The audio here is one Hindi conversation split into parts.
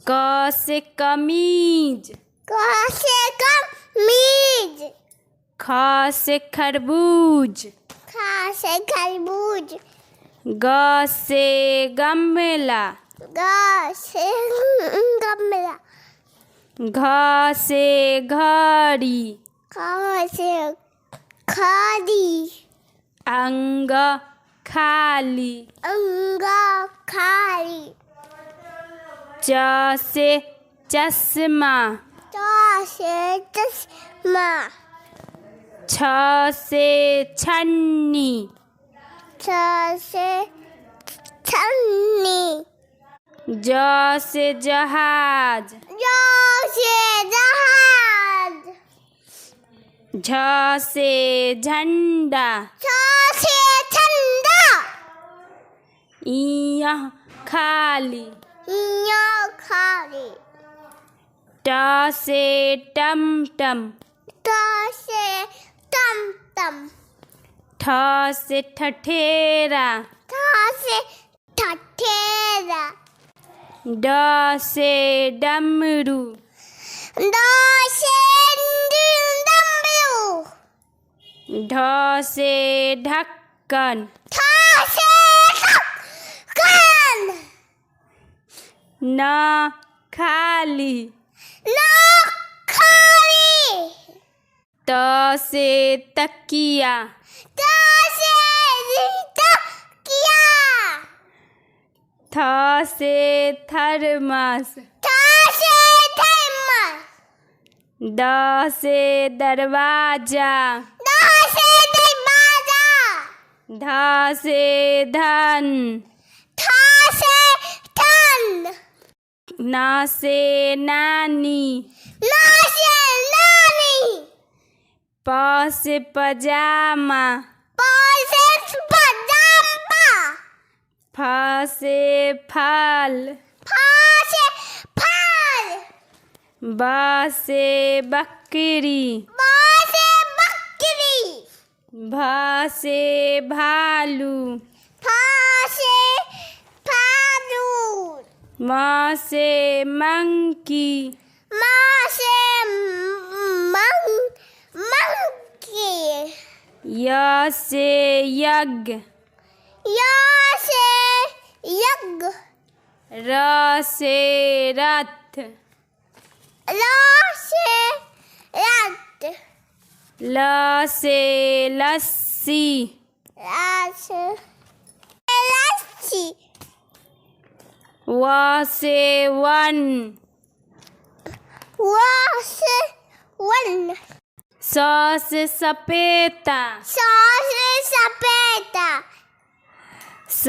क से कमीज। क से कमीज। ख से खरबूज। ख से खरबूज। ग से गमला। ग से गमला। घ से घड़ी। ख से खाली। अंग खाली। अंग खाली। च से चश्मा। च से चश्मा। छ से छन्नी। छ से छन्नी। ज से जहाज। ज से जहाज। झ से झंडा। छ से झंडा। इया खाली। इया खाली। ट से टमटम। ट से टमटम। ठ से ठठेरा। ठ से ठठेरा। ड से डमरू। ड से डमरू। ढ से ढक्कन। ठ से ढक्कन। न खाली। न खाली। त से तकिया। त से तकिया। थ से थर्मस। थ से थर्मस। द से दरवाजा। द से दरवाजा। ध से धन। थ से धन। न से नानी। न से नानी। प से पजामा। प से पजामा। फ से फल। फ से फल। ब से बकरी। ब से बकरी। भ से भालू। फ से भालू। म से मंकी। म से मंकी। य से यज्ञ। य से यज्ञ। र से रथ। ल से रथ। ल से लस्सी। ल से लस्सी। व से वन। व से वन। स से सपेता। स से सपेटा। स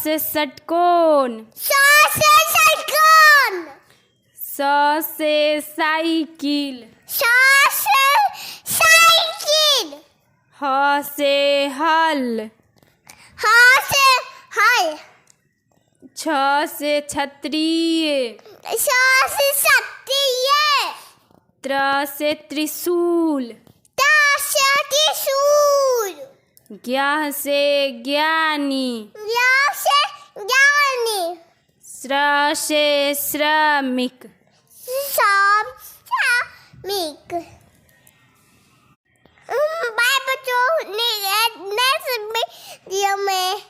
से षटकोण। स से षटकोण। स से साइकिल। स से साइकिल। ह से हल। ह से हल। छ से क्षत्रिय। स से क्षत्रिय। त्र से त्रिशूल। त से त्रिशूल। ज्ञ से ज्ञानी। य से ज्ञानी। श्र से श्रमिक। श्रमिक। बाय बच्चों, नेक्स्ट वीडियो में